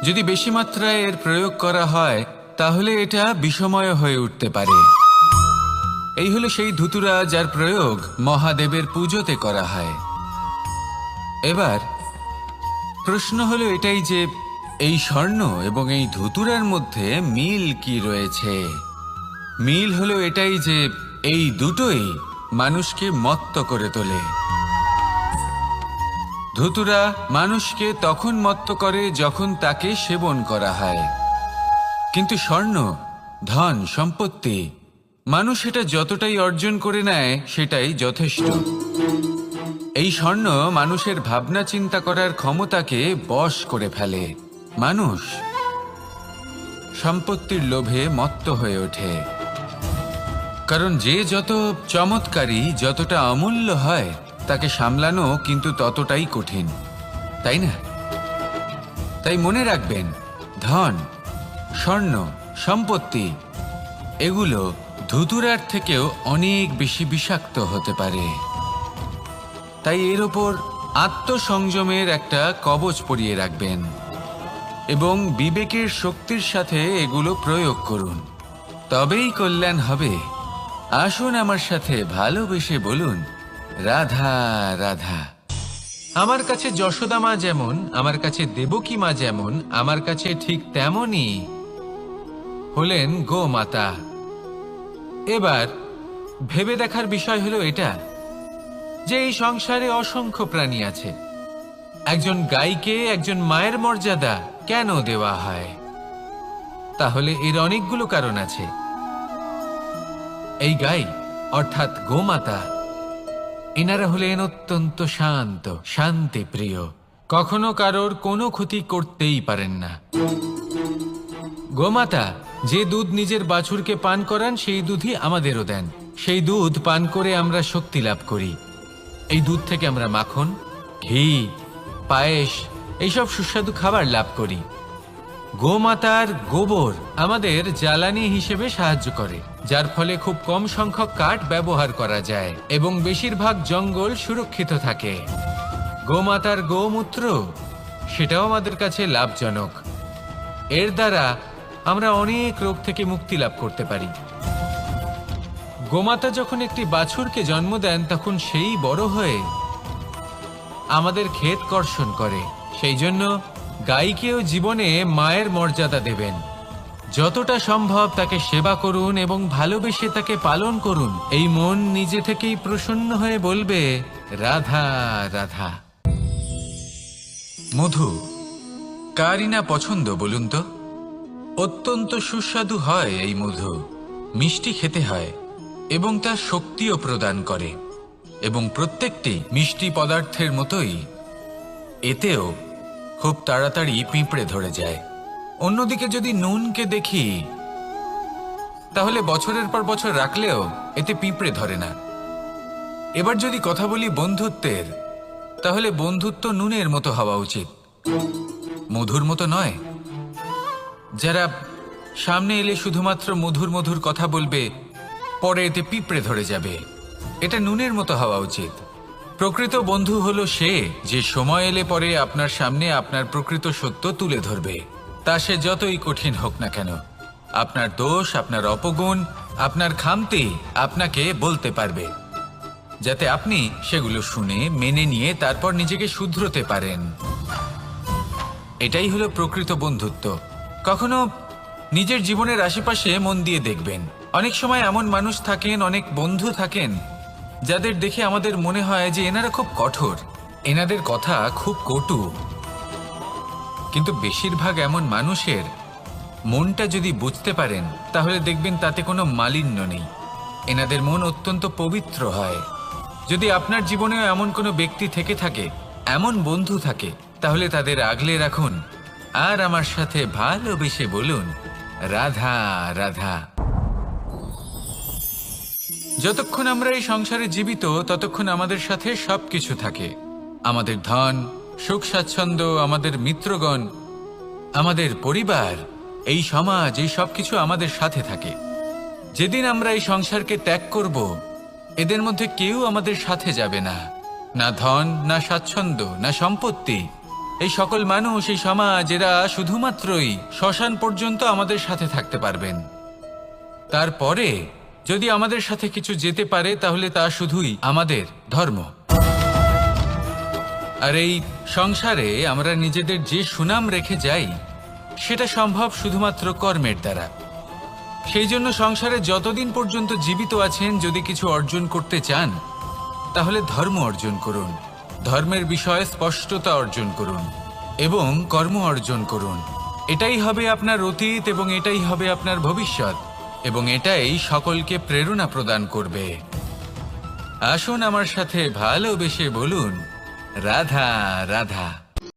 যদি বেশি মাত্রায় এর প্রয়োগ করা হয় তাহলে এটা বিষময় হয়ে উঠতে পারে। এই হলো সেই ধুতুরা যার প্রয়োগ মহাদেবের পুজোতে করা হয়। এবার প্রশ্ন হলো এটাই যে এই স্বর্ণ এবং এই ধুতুরার মধ্যে মিল কি রয়েছে। মিল হলো এটাই যে এই দুটোই মানুষকে মত্ত করে তোলে। ধুতুরা মানুষকে তখন মত্ত করে যখন তাকে সেবন করা হয়, কিন্তু স্বর্ণ, ধন, সম্পত্তি, মানুষ এটা যতটাই অর্জন করে নেয় সেটাই যথেষ্ট। এই স্বর্ণ মানুষের ভাবনা চিন্তা করার ক্ষমতাকে বশ করে ফেলে। মানুষ সম্পত্তির লোভে মত্ত হয়ে ওঠে। কারণ যে যত চমৎকারী, যতটা অমূল্য হয়, তাকে সামলানো কিন্তু ততটাই কঠিন, তাই না? তাই মনে রাখবেন, ধন, স্বর্ণ, সম্পত্তি এগুলো ধুতুরার থেকেও অনেক বেশি বিষাক্ত হতে পারে। তাই এর ওপর আত্মসংযমের একটা কবচ পরিয়ে রাখবেন এবং বিবেকের শক্তির সাথে এগুলো প্রয়োগ করুন, তবেই কল্যাণ হবে। আসুন আমার সাথে ভালোবেসে বলুন, রাধা রাধা। আমার কাছে যশোদা মা যেমন, আমার কাছে দেবকী মা যেমন, আমার কাছে ঠিক তেমনই হলেন গোমাতা। এবার ভেবে দেখার বিষয় হলো এটা যে এই সংসারে অসংখ্য প্রাণী আছে, একজন গাইকে একজন মায়ের মর্যাদা কেন দেওয়া হয়? তাহলে এর অনেকগুলো কারণ আছে। এই গাই অর্থাৎ গোমাতা, এনারা হলেন অত্যন্ত শান্ত, শান্তিপ্রিয়, কখনো কারোর কোনো ক্ষতি করতেই পারেন না। গোমাতা যে দুধ নিজের বাছুরকে পান করান, সেই দুধই আমাদেরও দেন। সেই দুধ পান করে আমরা শক্তি লাভ করি। এই দুধ থেকে আমরা মাখন, ঘি, পায়েস এইসব সুস্বাদু খাবার লাভ করি। গোমাতার গোবর আমাদের জ্বালানি হিসেবে সাহায্য করে, যার ফলে খুব কম সংখ্যক কাঠ ব্যবহার করা যায় এবং বেশিরভাগ জঙ্গল সুরক্ষিত থাকে। গোমাতার গোমূত্র, সেটাও আমাদের কাছে লাভজনক। এর দ্বারা আমরা অনেক রোগ থেকে মুক্তি লাভ করতে পারি। গোমাতা যখন একটি বাছুরকে জন্ম দেন, তখন সেই বড় হয়ে আমাদের ক্ষেত কর্ষণ করে। সেই জন্য গাইকেও জীবনে মায়ের মর্যাদা দেবেন। যতটা সম্ভব তাকে সেবা করুন এবং ভালোবেসে তাকে পালন করুন। এই মন নিজে থেকেই প্রসন্ন হয়ে বলবে, রাধা রাধা। মধু কারই না পছন্দ বলুন তো? অত্যন্ত সুস্বাদু হয় এই মধু, মিষ্টি খেতে হয় এবং তা শক্তিও প্রদান করে। এবং প্রত্যেকটি মিষ্টি পদার্থের মতোই এতেও খুব তাড়াতাড়ি পিঁপড়ে ধরে যায়। অন্যদিকে যদি নুনকে দেখি, তাহলে বছরের পর বছর রাখলেও এতে পিঁপড়ে ধরে না। এবার যদি কথা বলি বন্ধুত্বের, তাহলে বন্ধুত্ব নুনের মতো হওয়া উচিত, মধুর মতো নয়। যারা সামনে এলে শুধুমাত্র মধুর মধুর কথা বলবে, পরে এতে পিঁপড়ে ধরে যাবে, এটা নুনের মতো হওয়া উচিত। প্রকৃত বন্ধু হলো সে যে সময় এলে পরে আপনার সামনে আপনার প্রকৃত সত্য তুলে ধরবে, তা সে যতই কঠিন হোক না কেন। আপনার দোষ, আপনার অপগুণ, আপনার খামতি আপনাকে বলতে পারবে, যাতে আপনি সেগুলো শুনে মেনে নিয়ে তারপর নিজেকে শুধরোতে পারেন। এটাই হলো প্রকৃত বন্ধুত্ব। কখনো নিজের জীবনের আশেপাশে মন দিয়ে দেখবেন, অনেক সময় এমন মানুষ থাকেন, অনেক বন্ধু থাকেন, যাদের দেখে আমাদের মনে হয় যে এনারা খুব কঠোর, এনাদের কথা খুব কটু। কিন্তু বেশিরভাগ এমন মানুষের মনটা যদি বুঝতে পারেন, তাহলে দেখবেন তাতে কোনো মালিন্য নেই। এনাদের মন অত্যন্ত পবিত্র হয়। যদি আপনার জীবনেও এমন কোনো ব্যক্তি থেকে থাকে, এমন বন্ধু থাকে, তাহলে তাদের আগলে রাখুন আর আমার সাথে ভালোবেসে বলুন, রাধা রাধা। যতক্ষণ আমরা এই সংসারে জীবিত, ততক্ষণ আমাদের সাথে সবকিছু থাকে। আমাদের ধন, সুখ স্বাচ্ছন্দ্য, আমাদের মিত্রগণ, আমাদের পরিবার, এই সমাজ, এই সবকিছু আমাদের সাথে থাকে। যেদিন আমরা এই সংসারকে ত্যাগ করব, এদের মধ্যে কেউ আমাদের সাথে যাবে না। না ধন, না স্বাচ্ছন্দ্য, না সম্পত্তি। এই সকল মানুষ, এই সমাজ, এরা শুধুমাত্রই শ্মশান পর্যন্ত আমাদের সাথে থাকতে পারবেন। তারপরে যদি আমাদের সাথে কিছু যেতে পারে, তাহলে তা শুধুই আমাদের ধর্ম। আর এই সংসারে আমরা নিজেদের যে সুনাম রেখে যাই, সেটা সম্ভব শুধুমাত্র কর্মের দ্বারা। সেই জন্য সংসারে যতদিন পর্যন্ত জীবিত আছেন, যদি কিছু অর্জন করতে চান, তাহলে ধর্ম অর্জন করুন, ধর্মের বিষয়ে স্পষ্টতা অর্জন করুন এবং কর্ম অর্জন করুন। এটাই হবে আপনার অতীত এবং এটাই হবে আপনার ভবিষ্যৎ, এবং এটাই সকলকে প্রেরণা প্রদান করবে। আসুন আমার সাথে ভালোবেসে বলুন, রাধা রাধা।